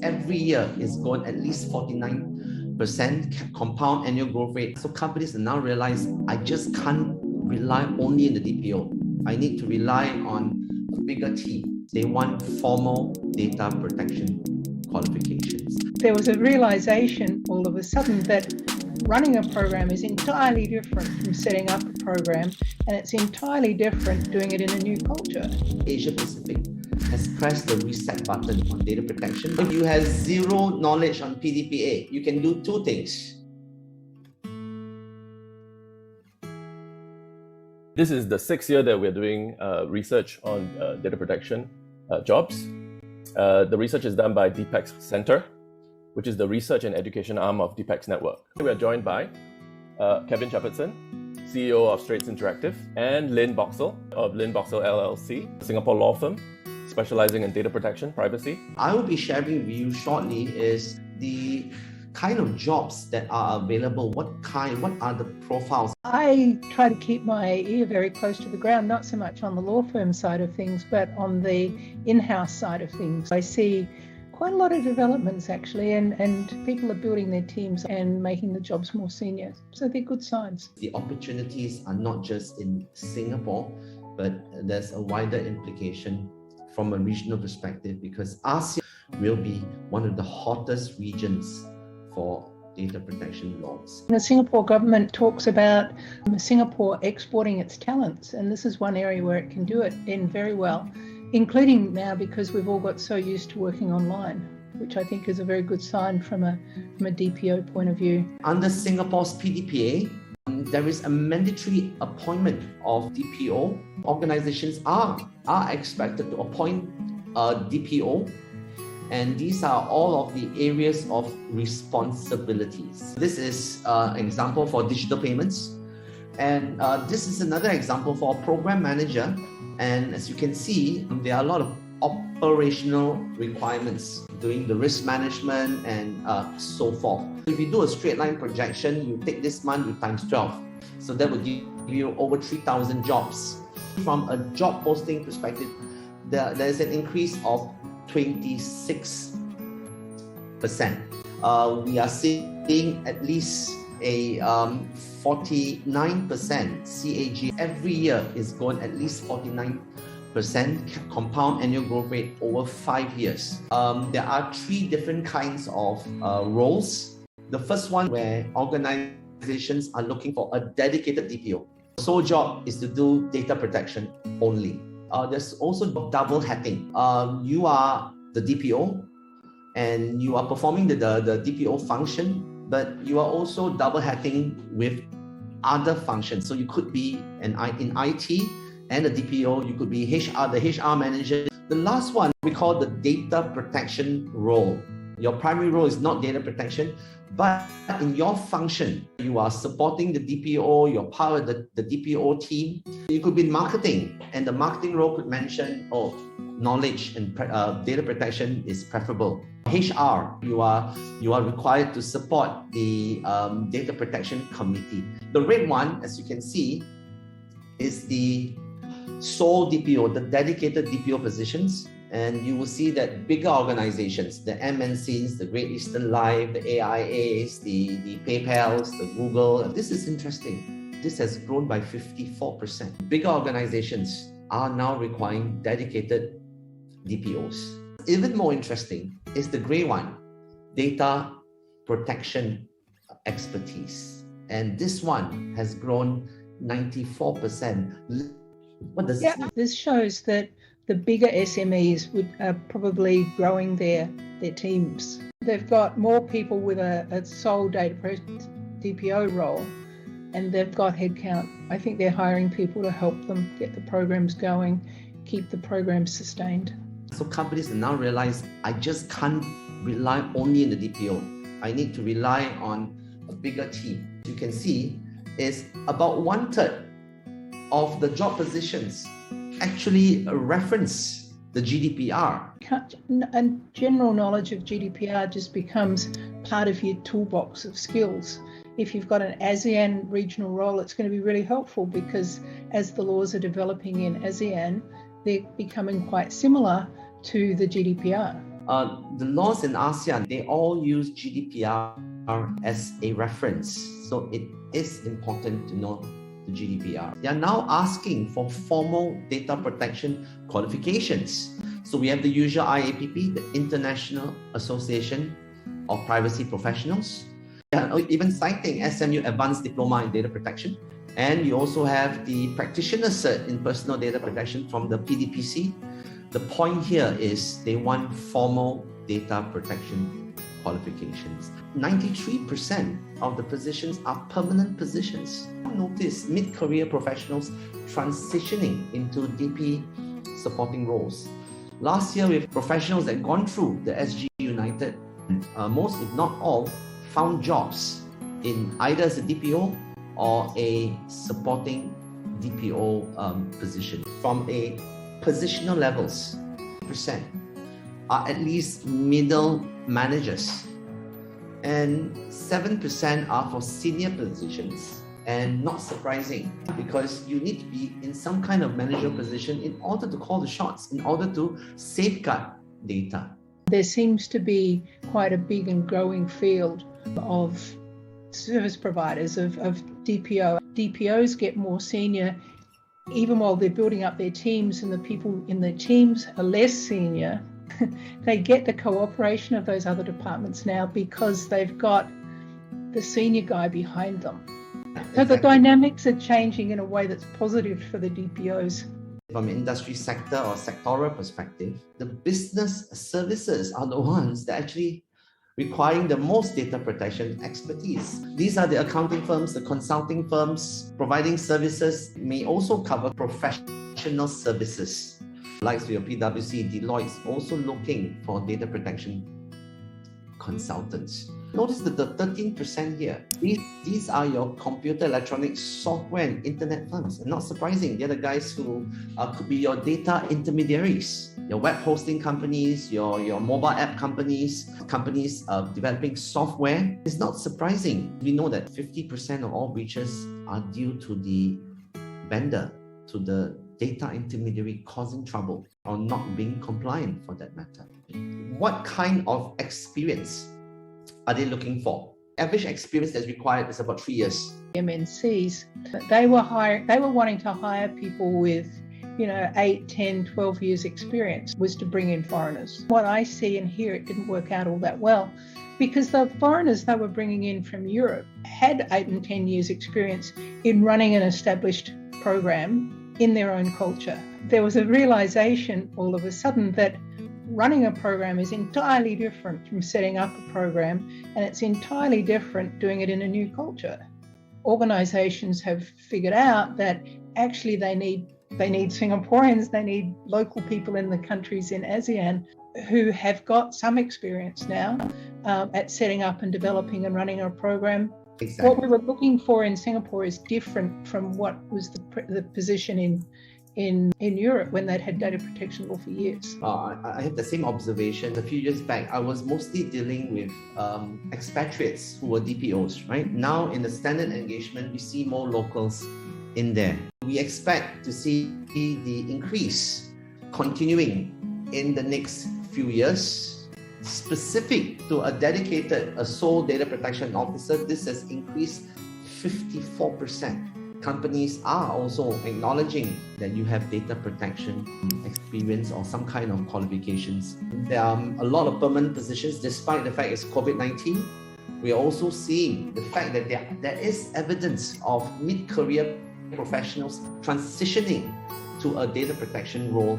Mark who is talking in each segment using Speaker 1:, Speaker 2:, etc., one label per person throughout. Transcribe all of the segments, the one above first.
Speaker 1: every year is going at least 49% compound annual growth rate. So companies now realize, I just can't rely only on the DPO. I need to rely on a bigger team. They want formal data protection qualifications.
Speaker 2: There was a realization all of a sudden that running a program is entirely different from setting up a program, and it's entirely different doing it in a new culture.
Speaker 1: Asia Pacific has pressed the reset button on data protection. If you have zero knowledge on PDPA, you can do two things.
Speaker 3: This is the 6th year that we're doing research on data protection jobs. The research is done by DPEX Center, which is the research and education arm of DPEX Network. We are joined by Kevin Shepherdson, CEO of Straits Interactive, and Lynn Boxall of Lynn Boxall LLC, a Singapore law firm specializing in data protection, privacy.
Speaker 1: I will be sharing with you shortly is the kind of jobs that are available. What are the profiles?
Speaker 2: I try to keep my ear very close to the ground, not so much on the law firm side of things, but on the in-house side of things. I see quite a lot of developments actually, and people are building their teams and making the jobs more senior. So they're good signs.
Speaker 1: The opportunities are not just in Singapore, but there's a wider implication from a regional perspective, because ASEAN will be one of the hottest regions for data protection laws.
Speaker 2: The Singapore government talks about Singapore exporting its talents, and this is one area where it can do it in very well, including now because we've all got so used to working online, which I think is a very good sign from a DPO point of view.
Speaker 1: Under Singapore's PDPA, there is a mandatory appointment of DPO. Organizations are expected to appoint a DPO, and these are all of the areas of responsibilities. This is an example for digital payments, and this is another example for a program manager. And as you can see, there are a lot of operational requirements, doing the risk management and so forth. If you do a straight line projection, you take this month, you times 12. So that would give you over 3,000 jobs. From a job posting perspective, there's an increase of 26%. We are seeing at least a 49% CAG every year is going at least 49% compound annual growth rate over 5 years. There are 3 different kinds of roles. The first one where organizations are looking for a dedicated DPO. Sole job is to do data protection only. There's also double hatting. You are the DPO and you are performing the DPO function, but you are also double hatting with other functions. So you could be in IT and a DPO, you could be HR, the HR manager. The last one we call the data protection role. Your primary role is not data protection, but in your function, you are supporting the DPO, you're part of the DPO team. You could be in marketing, and the marketing role could mention, knowledge and data protection is preferable. HR, you are required to support the data protection committee. The red one, as you can see, is the sole DPO, the dedicated DPO positions. And you will see that bigger organizations, the MNCs, the Great Eastern Life, the AIAs, the PayPals, the Google, this is interesting. This has grown by 54%. Bigger organizations are now requiring dedicated DPOs. Even more interesting is the gray one, data protection expertise. And this one has grown 94%. What does this mean?
Speaker 2: This shows that the bigger SMEs are probably growing their teams. They've got more people with a sole data DPO role, and they've got headcount. I think they're hiring people to help them get the programs going, keep the programs sustained.
Speaker 1: So companies now realize, I just can't rely only on the DPO. I need to rely on a bigger team. You can see is about 1/3 of the job positions actually reference the GDPR.
Speaker 2: And general knowledge of GDPR just becomes part of your toolbox of skills. If you've got an ASEAN regional role, it's going to be really helpful, because as the laws are developing in ASEAN, they're becoming quite similar to the GDPR.
Speaker 1: The laws in ASEAN, they all use GDPR as a reference. So it is important to know the GDPR. They are now asking for formal data protection qualifications. So we have the usual IAPP, the International Association of Privacy Professionals. They are even citing SMU Advanced Diploma in Data Protection. And you also have the Practitioner Cert in Personal Data Protection from the PDPC. The point here is they want formal data protection qualifications. 93% of the positions are permanent positions. Notice mid-career professionals transitioning into DP supporting roles. Last year, we have professionals that gone through the SG United, most if not all, found jobs in either as a DPO or a supporting DPO position. From a positional levels, percent are at least middle managers, and 7% are for senior positions. And not surprising, because you need to be in some kind of managerial position in order to call the shots, in order to safeguard data.
Speaker 2: There seems to be quite a big and growing field of service providers, of DPO. DPOs get more senior even while they're building up their teams, and the people in the teams are less senior. They get the cooperation of those other departments now because they've got the senior guy behind them. So the dynamics are changing in a way that's positive for the DPOs.
Speaker 1: From an industry sector or sectoral perspective, the business services are the ones that actually requiring the most data protection expertise. These are the accounting firms, the consulting firms providing services, may also cover professional services. Like your PwC, Deloitte's also looking for data protection consultants. Notice that the 13% here, these are your computer, electronics, software, and internet firms. And not surprising, they're the guys who could be your data intermediaries, your web hosting companies, your mobile app companies developing software. It's not surprising. We know that 50% of all breaches are due to the vendor, to the data intermediary causing trouble or not being compliant for that matter. What kind of experience are they looking for? Average experience that's required is about 3 years.
Speaker 2: MNCs, they were wanting to hire people with 8, 10, 12 years experience, was to bring in foreigners. What I see and hear, it didn't work out all that well because the foreigners they were bringing in from Europe had 8 and 10 years experience in running an established program in their own culture. There was a realization all of a sudden that running a program is entirely different from setting up a program, and it's entirely different doing it in a new culture. Organizations have figured out that actually they need Singaporeans, they need local people in the countries in ASEAN who have got some experience now at setting up and developing and running a program.
Speaker 1: Exactly.
Speaker 2: What we were looking for in Singapore is different from what was the position in Europe when they'd had data protection law for years.
Speaker 1: I have the same observation. A few years back, I was mostly dealing with expatriates who were DPOs, right? Now in the standard engagement, we see more locals in there. We expect to see the increase continuing in the next few years. Specific to a sole data protection officer, this has increased 54%. Companies are also acknowledging that you have data protection experience or some kind of qualifications. There are a lot of permanent positions despite the fact it's COVID-19. We are also seeing the fact that there is evidence of mid-career professionals transitioning to a data protection role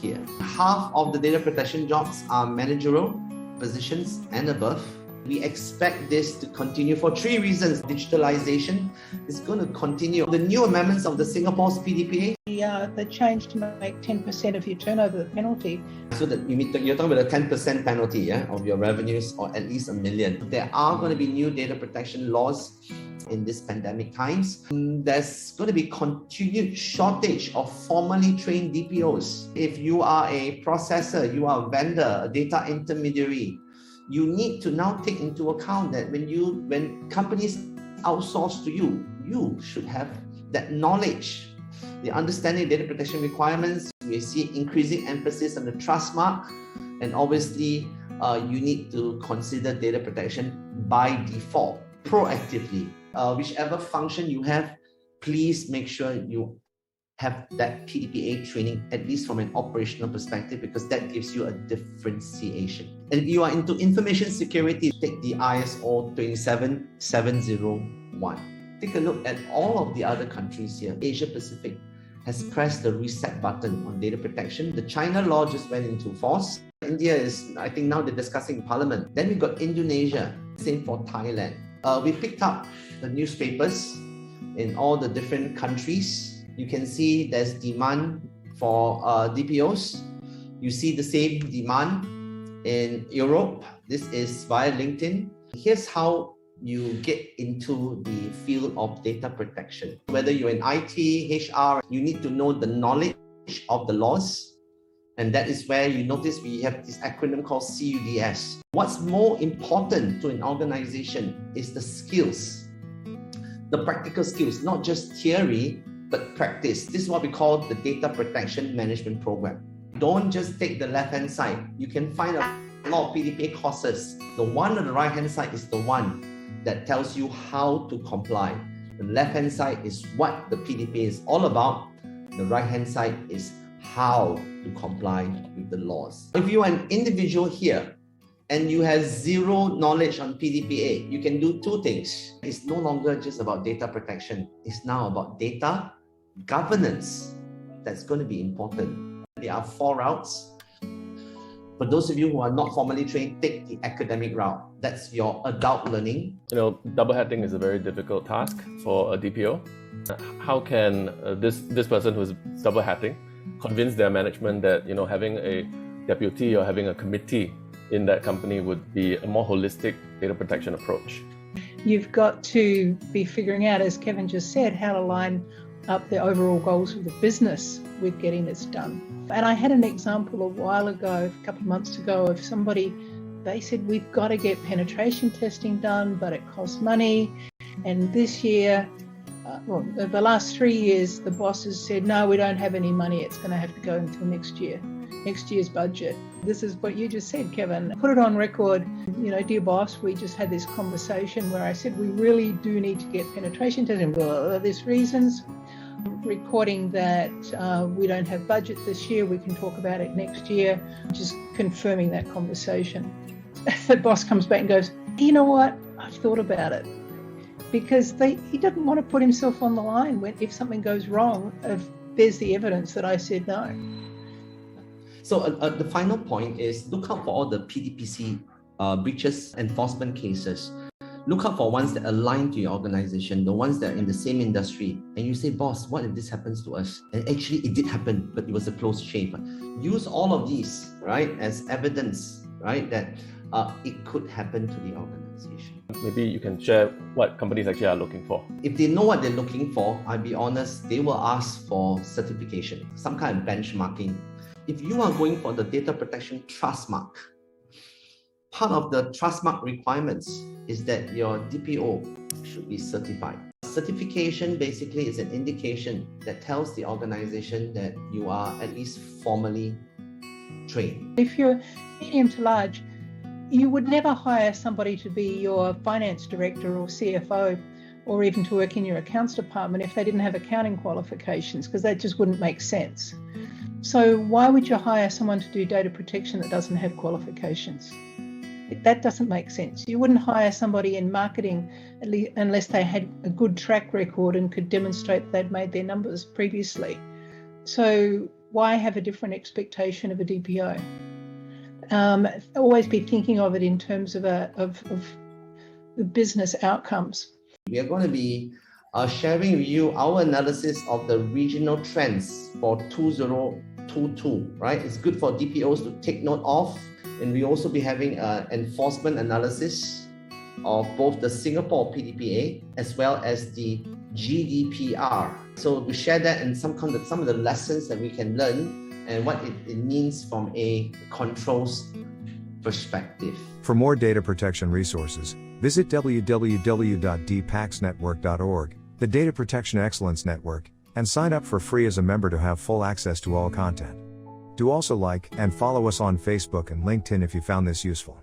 Speaker 1: here. Half of the data protection jobs are managerial positions and above. We expect this to continue for 3 reasons. Digitalization is going to continue. The new amendments of the Singapore's PDPA.
Speaker 2: The change to make 10% of your turnover the penalty.
Speaker 1: So that you're talking about a 10% penalty of your revenues, or at least $1 million. There are going to be new data protection laws in this pandemic times. There's going to be continued shortage of formally trained DPOs. If you are a processor, you are a vendor, a data intermediary, you need to now take into account that when companies outsource to you, you should have that knowledge, the understanding of data protection requirements. We see increasing emphasis on the trust mark. And obviously, you need to consider data protection by default, proactively. Whichever function you have, please make sure you have that PDPA training, at least from an operational perspective, because that gives you a differentiation. And if you are into information security, take the ISO 27701. Take a look at all of the other countries here. Asia Pacific has pressed the reset button on data protection. The China law just went into force. India is, I think now they're discussing in parliament. Then we got Indonesia, same for Thailand. We picked up the newspapers in all the different countries. You can see there's demand for DPOs. You see the same demand in Europe. This is via LinkedIn. Here's how you get into the field of data protection. Whether you're in IT, HR, you need to know the knowledge of the laws. And that is where you notice we have this acronym called CUDS. What's more important to an organization is the skills, the practical skills, not just theory, but practice. This is what we call the Data Protection Management Program. Don't just take the left-hand side. You can find a lot of PDPA courses. The one on the right-hand side is the one that tells you how to comply. The left-hand side is what the PDPA is all about. The right-hand side is how to comply with the laws. If you are an individual here and you have zero knowledge on PDPA, you can do two things. It's no longer just about data protection. It's now about data governance. That's going to be important. There are 4 routes. For those of you who are not formally trained, take the academic route. That's your adult learning.
Speaker 3: Double hatting is a very difficult task for a DPO. How can this person who's double hatting convince their management that having a deputy or having a committee in that company would be a more holistic data protection approach?
Speaker 2: You've got to be figuring out, as Kevin just said, how to line up the overall goals of the business with getting this done. And I had an example a while ago, a couple of months ago, of somebody, they said, we've got to get penetration testing done, but it costs money. And this year, the last 3 years, the bosses said, no, we don't have any money. It's going to have to go until next year's budget. This is what you just said, Kevin. Put it on record. Dear boss, we just had this conversation where I said, we really do need to get penetration testing. Well, there's reasons. Recording that we don't have budget this year. We can talk about it next year. Just confirming that conversation. The boss comes back and goes, you know what? I've thought about it. Because he doesn't want to put himself on the line if something goes wrong. There's the evidence that I said no.
Speaker 1: So the final point is look out for all the PDPC breaches enforcement cases. Look out for ones that align to your organization, the ones that are in the same industry. And you say, boss, what if this happens to us? And actually it did happen, but it was a close shave. Use all of these, right, as evidence, right, that it could happen to the organization.
Speaker 3: Maybe you can share what companies actually are looking for.
Speaker 1: If they know what they're looking for, I'll be honest, they will ask for certification, some kind of benchmarking. If you are going for the data protection trust mark, part of the trust mark requirements is that your DPO should be certified. Certification basically is an indication that tells the organization that you are at least formally trained.
Speaker 2: If you're medium to large, you would never hire somebody to be your finance director or CFO or even to work in your accounts department if they didn't have accounting qualifications, because that just wouldn't make sense. So why would you hire someone to do data protection that doesn't have qualifications? That doesn't make sense. You wouldn't hire somebody in marketing unless they had a good track record and could demonstrate that they'd made their numbers previously. So why have a different expectation of a DPO? Always be thinking of it in terms of the business outcomes.
Speaker 1: We are going to be sharing with you our analysis of the regional trends for 2022, right? It's good for DPOs to take note of. And we also be having an enforcement analysis of both the Singapore PDPA as well as the GDPR. So we share that and some of the lessons that we can learn and what it means from a controls perspective.
Speaker 4: For more data protection resources, visit www.dpaxnetwork.org, the Data Protection Excellence Network, and sign up for free as a member to have full access to all content. Do also like and follow us on Facebook and LinkedIn if you found this useful.